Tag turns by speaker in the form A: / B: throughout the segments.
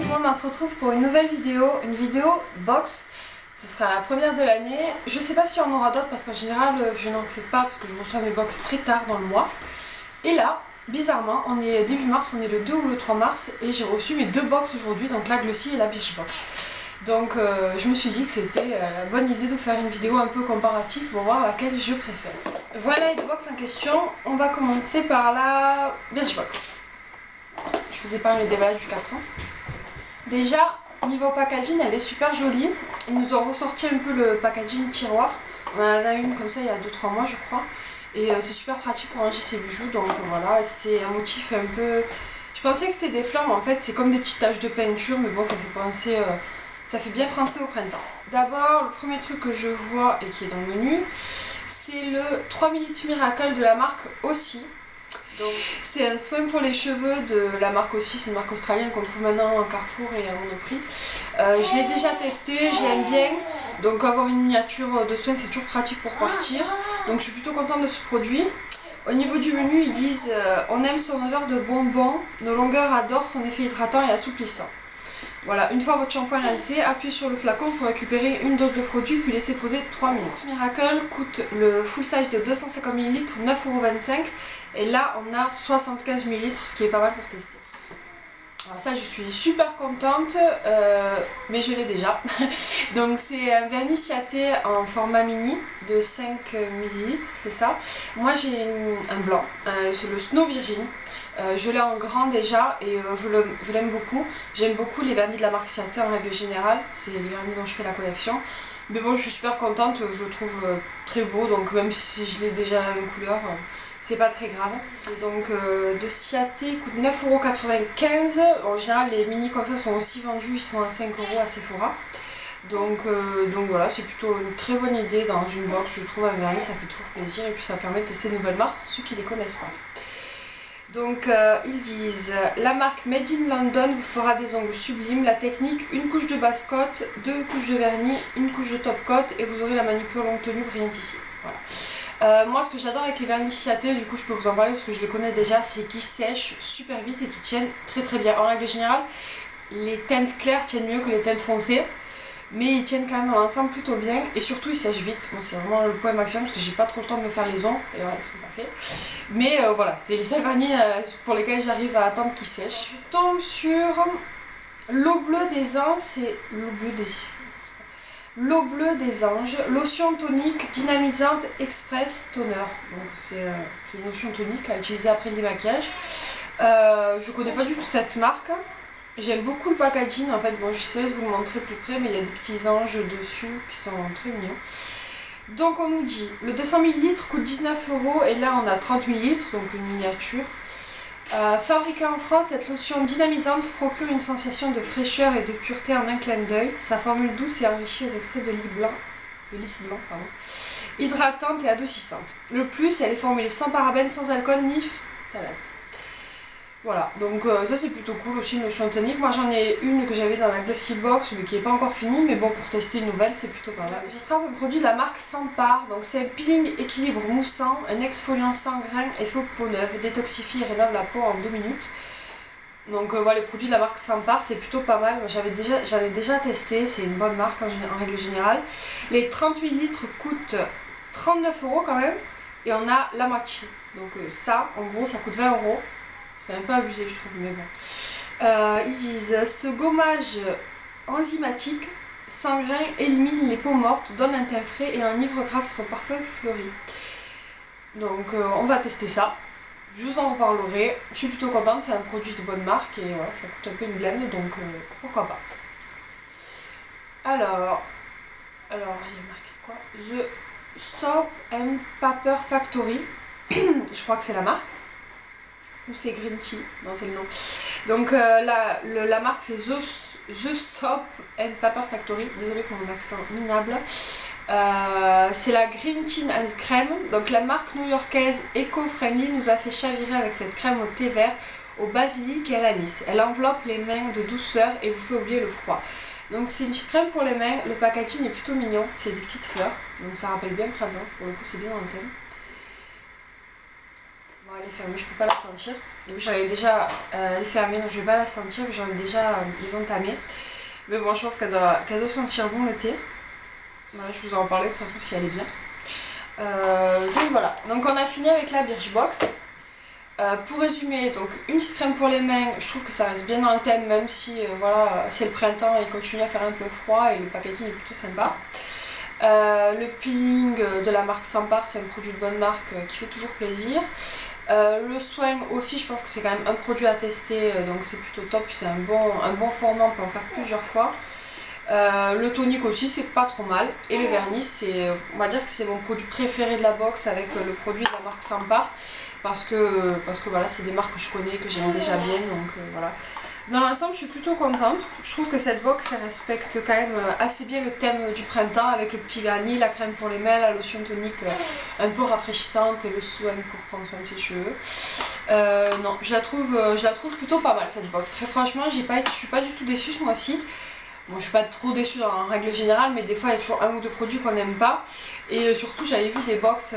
A: tout le monde, on se retrouve pour une nouvelle vidéo, une vidéo box. Ce sera la première de l'année. Je sais pas s'il y en aura d'autres parce qu'en général je n'en fais pas parce que je reçois mes box très tard dans le mois. Et là, bizarrement, on est début mars, on est le 2 ou le 3 mars et j'ai reçu mes deux box aujourd'hui, donc la Glossy et la Birchbox. Donc je me suis dit que c'était la bonne idée de faire une vidéo un peu comparative pour voir laquelle je préfère. Voilà les deux box en question. On va commencer par la Birchbox. Je vous épargne le déballage du carton. Déjà, niveau packaging, elle est super jolie. Ils nous ont ressorti un peu le packaging tiroir. On en a une comme ça il y a 2-3 mois je crois. Et c'est super pratique pour ranger ses bijoux. Donc voilà, c'est un motif un peu... Je pensais que c'était des flammes, en fait c'est comme des petites taches de peinture. Mais bon, ça fait penser... ça fait bien penser au printemps. D'abord, le premier truc que je vois et qui est dans le menu, c'est le 3 ml Miracle de la marque Aussie. C'est un soin pour les cheveux de la marque Aussie, c'est une marque australienne qu'on trouve maintenant en Carrefour et à Monoprix. Je l'ai déjà testé, je l'aime bien. Donc avoir une miniature de soin c'est toujours pratique pour partir. Donc je suis plutôt contente de ce produit. Au niveau du menu, ils disent on aime son odeur de bonbon, nos longueurs adorent son effet hydratant et assouplissant. Voilà, une fois votre shampoing rincé, appuyez sur le flacon pour récupérer une dose de produit puis laissez poser 3 minutes. Miracle coûte le full size de 250 ml, 9,25 €. Et là on a 75 ml, ce qui est pas mal pour tester. Alors ça je suis super contente, mais je l'ai déjà. Donc c'est un vernis ciaté en format mini de 5 ml, c'est ça. Moi j'ai un blanc, c'est le Snow Virgin. Je l'ai en grand déjà et je l'aime beaucoup. J'aime beaucoup les vernis de la marque Ciaté en règle générale, c'est les vernis dont je fais la collection. Mais bon, je suis super contente, je le trouve très beau, donc même si je l'ai déjà la même couleur, c'est pas très grave. Donc de Ciaté, il coûte 9,95 €. En général, les mini comme ça sont aussi vendus, ils sont à 5 € à Sephora. Donc voilà, c'est plutôt une très bonne idée dans une box, je trouve un vernis, ça fait toujours plaisir et puis ça permet de tester de nouvelles marques pour ceux qui les connaissent pas. Donc ils disent la marque Made in London vous fera des ongles sublimes, la technique une couche de base coat, 2 couches de vernis, une couche de top coat et vous aurez la manucure longue tenue brillante ici. Voilà. Moi ce que j'adore avec les vernis Ciaté, du coup je peux vous en parler parce que je les connais déjà, c'est qu'ils sèchent super vite et qu'ils tiennent très bien. En règle générale, les teintes claires tiennent mieux que les teintes foncées. Mais ils tiennent quand même dans l'ensemble plutôt bien et surtout ils sèchent vite. Bon, c'est vraiment le point maximum parce que j'ai pas trop le temps de me faire les ongles et voilà, ils sont pas faits. Mais voilà, c'est les seuls vernis pour lesquels j'arrive à attendre qu'ils sèchent. Je tombe sur l'eau bleue des anges, c'est l'eau bleue des anges, lotion tonique dynamisante express toner. Donc c'est une lotion tonique à utiliser après le démaquillage. Je connais pas du tout cette marque. J'aime beaucoup le packaging en fait, bon j'essaierai de vous le montrer plus près mais il y a des petits anges dessus qui sont très mignons. Donc on nous dit, le 200 ml coûte 19 € et là on a 30 ml, donc une miniature. Fabriquée en France, cette lotion dynamisante procure une sensation de fraîcheur et de pureté en un clin d'œil. Sa formule douce et enrichie aux extraits de lys blanc, hydratante et adoucissante. Le plus, elle est formulée sans parabènes, sans alcool ni phtalate. Voilà, donc ça c'est plutôt cool aussi, une lotion tonique. Moi j'en ai une que j'avais dans la Glossy Box mais qui n'est pas encore finie, mais bon pour tester une nouvelle c'est plutôt pas mal. J'ai trouvé un produit de la marque Sampar, donc c'est un peeling équilibre moussant, un exfoliant sans grains et faux peau neuve, détoxifie et rénove la peau en 2 minutes. Donc voilà, les produits de la marque Sampar c'est plutôt pas mal, j'en ai déjà testé, c'est une bonne marque en règle générale. Les 30 ml coûtent 39 € quand même et on a la moitié. Donc ça en gros ça coûte 20 €. C'est un peu abusé je trouve, mais bon. Ils disent ce gommage enzymatique sans grain élimine les peaux mortes, donne un teint frais et enivre grâce à son parfum fleuri. Donc on va tester ça. Je vous en reparlerai. Je suis plutôt contente, c'est un produit de bonne marque et voilà, ça coûte un peu une blende donc pourquoi pas. Alors il y a marqué quoi? The Soap and Paper Factory. Je crois que c'est la marque. Ou c'est Green Tea, non c'est le nom. Donc la marque c'est The Soap and Paper Factory, désolée pour mon accent minable. C'est la Green Tea and Crème, donc la marque new-yorkaise Eco-Friendly nous a fait chavirer avec cette crème au thé vert, au basilic et à l'anis. Elle enveloppe les mains de douceur et vous fait oublier le froid. Donc c'est une petite crème pour les mains, le packaging est plutôt mignon, c'est des petites fleurs, donc ça rappelle bien le printemps, pour le coup c'est bien dans le thème. elle est fermée, je peux pas la sentir. Et puis j'en ai déjà, elle est fermée, donc je vais pas la sentir, j'en ai déjà les entamés. Mais bon, je pense qu'elle doit sentir bon le thé. Voilà, je vous en parlais de toute façon si elle est bien. Donc voilà, donc on a fini avec la Birchbox. Pour résumer, donc une petite crème pour les mains, je trouve que ça reste bien dans le thème, même si voilà, c'est le printemps et il continue à faire un peu froid et le packaging est plutôt sympa. Le peeling de la marque Sampar, c'est un produit de bonne marque qui fait toujours plaisir. Le soin aussi, je pense que c'est quand même un produit à tester, donc c'est plutôt top, c'est un bon format, on peut en faire plusieurs fois. Le tonique aussi, c'est pas trop mal. Et le vernis, on va dire que c'est mon produit préféré de la box avec le produit de la marque Sampar. Parce que voilà, c'est des marques que je connais, que j'aime déjà bien, donc voilà. Dans l'ensemble, je suis plutôt contente. Je trouve que cette box, elle respecte quand même assez bien le thème du printemps, avec le petit vernis, la crème pour les mains, la lotion tonique un peu rafraîchissante et le soin pour prendre soin de ses cheveux. Non, je la trouve plutôt pas mal cette box. Très franchement, je suis pas du tout déçue ce mois-ci. Bon, je suis pas trop déçue en règle générale, mais des fois il y a toujours un ou deux produits qu'on n'aime pas. Et surtout, j'avais vu des box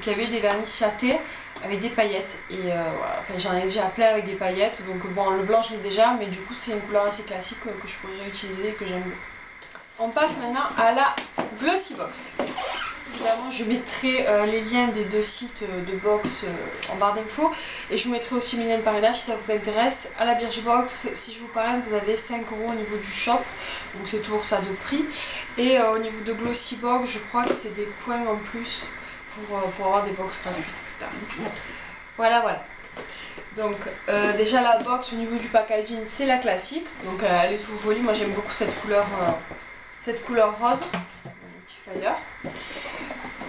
A: qui avaient des vernis ciatés avec des paillettes. Et voilà, enfin, j'en ai déjà plein avec des paillettes. Donc bon, le blanc je l'ai déjà, mais du coup c'est une couleur assez classique que je pourrais réutiliser et que j'aime beaucoup. On passe maintenant à la Glossy Box. Évidemment, je mettrai les liens des deux sites de box en barre d'infos. Et je vous mettrai aussi mes liens de parrainage si ça vous intéresse. À la Birchbox, si je vous parraine, vous avez 5 € au niveau du shop. Donc c'est toujours ça de prix. Et au niveau de Glossy Box, je crois que c'est des points en plus pour avoir des box gratuites plus tard. Voilà, voilà. Donc déjà la box au niveau du packaging, c'est la classique. Donc elle est toujours jolie. Moi j'aime beaucoup cette couleur rose. Flyer.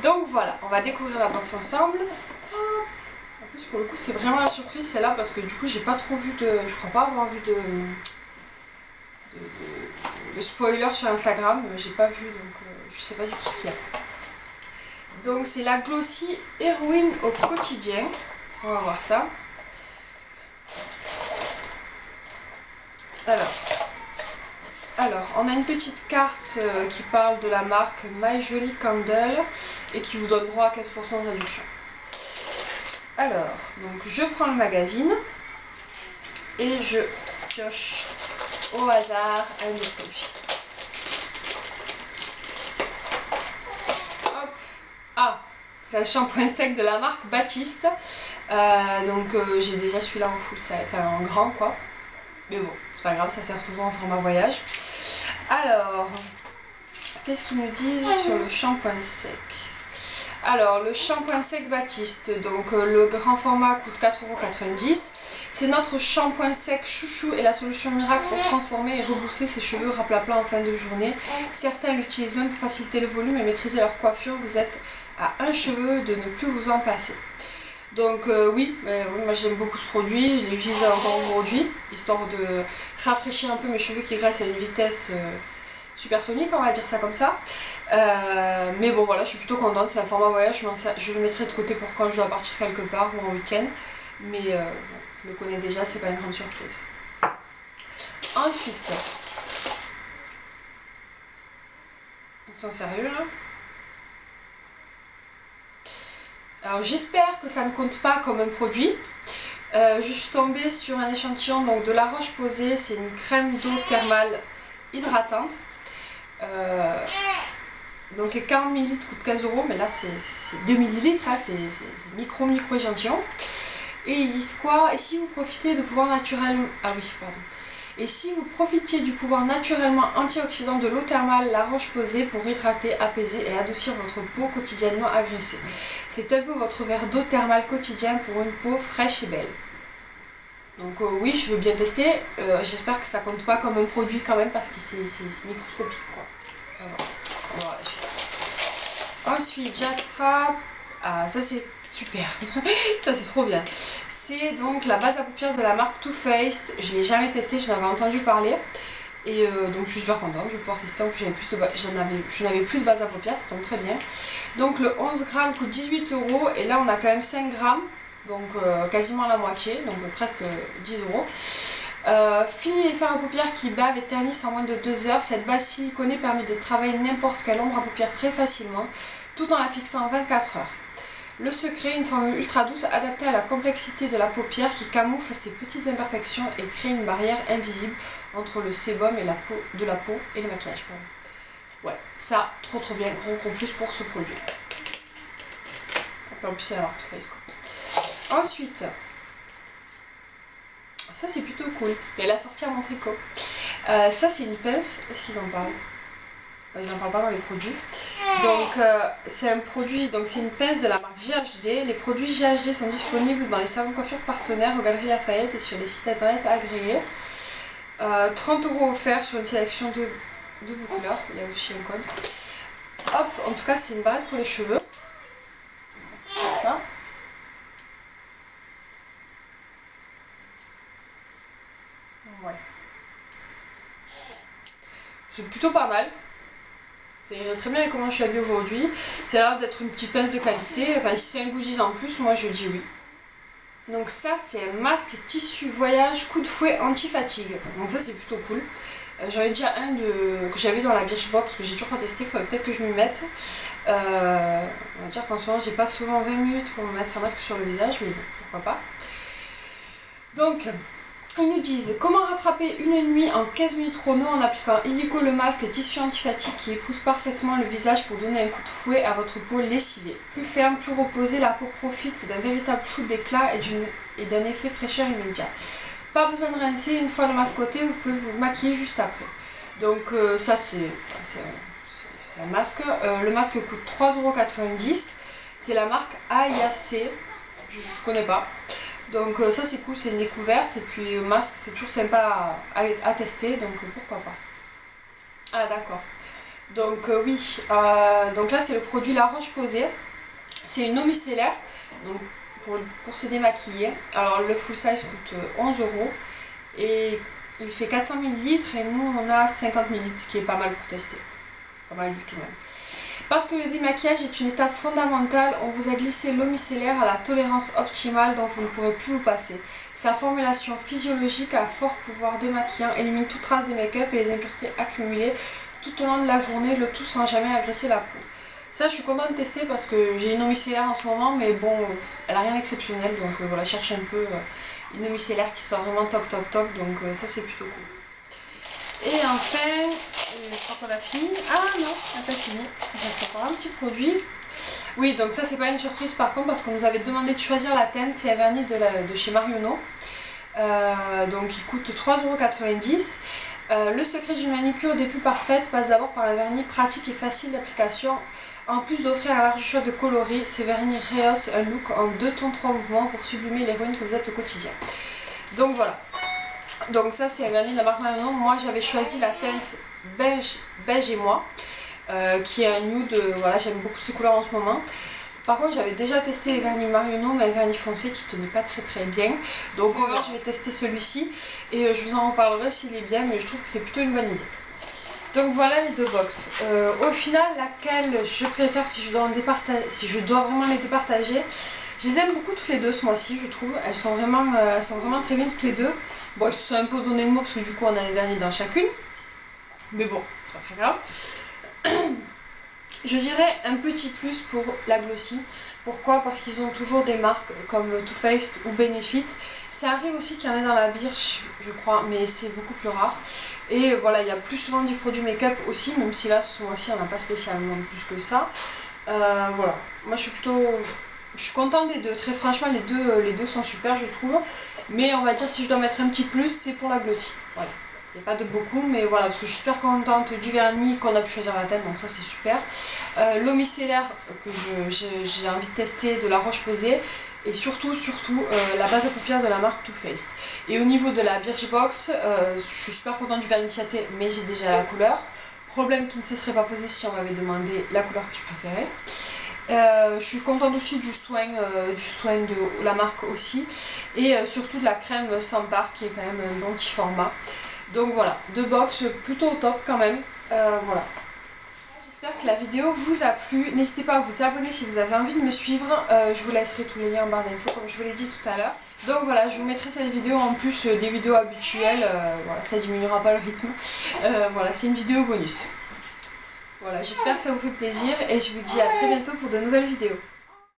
A: Donc voilà, on va découvrir la box ensemble. En plus pour le coup c'est vraiment la surprise celle-là parce que du coup j'ai pas trop vu je crois pas avoir vu de spoiler sur Instagram, j'ai pas vu donc je sais pas du tout ce qu'il y a. Donc c'est la Glossy Héroïne au quotidien, on va voir ça. Alors, on a une petite carte qui parle de la marque My Jolie Candle et qui vous donne droit à 15% de réduction. Alors, donc je prends le magazine et je pioche au hasard un des produits. Hop. Ah, c'est un shampoing sec de la marque Baptiste. J'ai déjà celui-là en full size, enfin en grand quoi. Mais bon, c'est pas grave, ça sert toujours en format voyage. Alors, qu'est-ce qu'ils nous disent sur le shampoing sec? Alors, le shampoing sec Baptiste, donc le grand format coûte 4,90 €. C'est notre shampoing sec chouchou et la solution miracle pour transformer et rebooster ses cheveux raplapla en fin de journée. Certains l'utilisent même pour faciliter le volume et maîtriser leur coiffure. Vous êtes à un cheveu de ne plus vous en passer. Donc oui, moi j'aime beaucoup ce produit, je l'ai utilisé encore aujourd'hui, histoire de rafraîchir un peu mes cheveux qui graissent à une vitesse supersonique, on va dire ça comme ça. Mais bon voilà, je suis plutôt contente, c'est un format voyage, je le mettrai de côté pour quand je dois partir quelque part ou en week-end. Mais bon, je le connais déjà, c'est pas une grande surprise. Ensuite, ils sont sérieux là? Alors j'espère que ça ne compte pas comme un produit. Je suis tombée sur un échantillon donc, de La Roche-Posay, c'est une crème d'eau thermale hydratante. Donc les 40 ml coûtent 15 €, mais là c'est 2 ml, hein, c'est micro échantillon. Et ils disent quoi? Et si vous profitez de pouvoir naturellement... Ah oui, pardon. Et si vous profitiez du pouvoir naturellement antioxydant de l'eau thermale La Roche-Posay pour hydrater, apaiser et adoucir votre peau quotidiennement agressée. C'est un peu votre verre d'eau thermale quotidien pour une peau fraîche et belle. Donc oui, je veux bien tester. J'espère que ça compte pas comme un produit quand même parce que c'est microscopique quoi. On va voir la suite. Ensuite, j'attrape... Ah, ça c'est super. Ça c'est trop bien. C'est donc la base à paupières de la marque Too Faced. Je ne l'ai jamais testé, j'en avais entendu parler. Et donc je suis super contente, je vais pouvoir tester. En plus, je n'avais plus de base à paupières, ça tombe très bien. Donc le 11 grammes coûte 18 € et là on a quand même 5 grammes, donc quasiment la moitié, donc presque 10 €. Fini les fards à paupières qui bavent et ternissent en moins de 2 heures. Cette base siliconée permet de travailler n'importe quelle ombre à paupières très facilement, tout en la fixant en 24 heures. Le secret, une formule ultra douce adaptée à la complexité de la paupière qui camoufle ses petites imperfections et crée une barrière invisible entre le sébum et la peau et le maquillage. Ouais, ça, trop bien, gros plus pour ce produit. En plus, c'est la marque Too Faced quoi. Ensuite, ça c'est plutôt cool. Et elle a sorti à mon tricot. Ça c'est une pince. Est-ce qu'ils en parlent? Ils en parlent pas dans les produits. Donc c'est un produit, donc c'est une pince de la marque GHD. Les produits GHD sont disponibles dans les salons de coiffure partenaires aux Galeries Lafayette et sur les sites internet agréés. 30 € offerts sur une sélection de double couleur. Il y a aussi un code. Hop, en tout cas c'est une barrette pour les cheveux. C'est ça. Ouais. C'est plutôt pas mal. Ça irait très bien avec comment je suis habillée aujourd'hui. Ça a l'air d'être une petite pince de qualité. Enfin, si c'est un goodies en plus, moi je dis oui. Donc ça, c'est un masque tissu voyage coup de fouet anti-fatigue. Donc ça, c'est plutôt cool. J'en ai déjà un que j'avais dans la Birchbox que j'ai toujours pas testé. Il faudrait peut-être que je m'y mette. On va dire qu'en ce moment, j'ai pas souvent 20 minutes pour me mettre un masque sur le visage, mais bon, pourquoi pas. Donc, ils nous disent comment rattraper une nuit en 15 minutes chrono en appliquant illico le masque tissu anti-fatigue qui épouse parfaitement le visage pour donner un coup de fouet à votre peau lessivée. Plus ferme, plus reposée, la peau profite d'un véritable shoot d'éclat et d'un effet fraîcheur immédiat. Pas besoin de rincer, une fois le masque ôté, vous pouvez vous maquiller juste après. Donc ça c'est un masque. Le masque coûte 3,90 €. C'est la marque AIAC, je connais pas. Donc ça c'est cool, c'est une découverte et puis le masque c'est toujours sympa à tester, donc pourquoi pas. Ah d'accord. Donc oui, donc là c'est le produit La Roche-Posay. C'est une eau micellaire donc pour se démaquiller. Alors le full size coûte 11 € et il fait 400 ml et nous on a 50 ml, ce qui est pas mal pour tester. Pas mal du tout même. Parce que le démaquillage est une étape fondamentale, on vous a glissé l'eau micellaire à la tolérance optimale dont vous ne pourrez plus vous passer. Sa formulation physiologique à fort pouvoir démaquillant élimine toute trace de make-up et les impuretés accumulées tout au long de la journée, le tout sans jamais agresser la peau. Ça je suis contente de tester parce que j'ai une eau micellaire en ce moment, mais bon, elle a rien d'exceptionnel, donc voilà, je cherche un peu une eau micellaire qui soit vraiment top, donc ça c'est plutôt cool. Et enfin, je crois qu'on a fini. Ah non, on n'a pas fini. J'ai encore un petit produit. Oui, donc ça c'est pas une surprise par contre parce qu'on nous avait demandé de choisir la teinte. C'est un vernis de chez Marionneau. Donc il coûte 3,90 €. Le secret d'une manucure des plus parfaites passe d'abord par un vernis pratique et facile d'application. En plus d'offrir un large choix de coloris, ce vernis rehausse un look en 2 tons 3 mouvements pour sublimer l'héroïne que vous êtes au quotidien. Donc voilà. Donc ça c'est un vernis de la marque Marionneau. Moi j'avais choisi la teinte beige et moi, qui est un nude, voilà, j'aime beaucoup ces couleurs en ce moment. Par contre j'avais déjà testé les vernis Marionneau, mais un vernis foncé qui tenait pas très bien. Donc voilà, je vais tester celui-ci et je vous en reparlerai s'il est bien, mais je trouve que c'est plutôt une bonne idée. Donc voilà les deux box. Au final, laquelle je préfère si je dois vraiment les départager, je les aime beaucoup toutes les deux ce mois-ci, je trouve. Elles sont vraiment très bien toutes les deux. Bon, ils se sont un peu donné le mot parce que du coup on a les vernis dans chacune. Mais bon, c'est pas très grave. Je dirais un petit plus pour la Glossy. Pourquoi? Parce qu'ils ont toujours des marques comme Too Faced ou Benefit. Ça arrive aussi qu'il y en ait dans la Birch, je crois, mais c'est beaucoup plus rare. Et voilà, il y a plus souvent du produit make-up aussi, même si là, ce mois-ci, on n'a pas spécialement plus que ça. Voilà, moi je suis contente des deux. Très franchement, les deux sont super, je trouve. Mais on va dire, si je dois mettre un petit plus, c'est pour la Glossy. Voilà. Il n'y a pas de beaucoup, mais voilà, parce que je suis super contente du vernis qu'on a pu choisir la teinte, donc ça c'est super. L'eau micellaire que j'ai envie de tester de La Roche-Posay. Et surtout la base à paupières de la marque Too Faced. Et au niveau de la Birchbox, je suis super contente du vernis ciaté, mais j'ai déjà la couleur. Problème qui ne se serait pas posé si on m'avait demandé la couleur que je préférais. Je suis contente aussi du soin de la marque aussi. Et surtout de la crème sans part qui est quand même un bon petit format. Donc voilà, deux box plutôt au top quand même. Voilà. J'espère que la vidéo vous a plu. N'hésitez pas à vous abonner si vous avez envie de me suivre. Je vous laisserai tous les liens en barre d'infos comme je vous l'ai dit tout à l'heure. Donc voilà, je vous mettrai cette vidéo en plus des vidéos habituelles. Voilà, ça diminuera pas le rythme. Voilà, c'est une vidéo bonus. Voilà, j'espère que ça vous fait plaisir et je vous dis à très bientôt pour de nouvelles vidéos.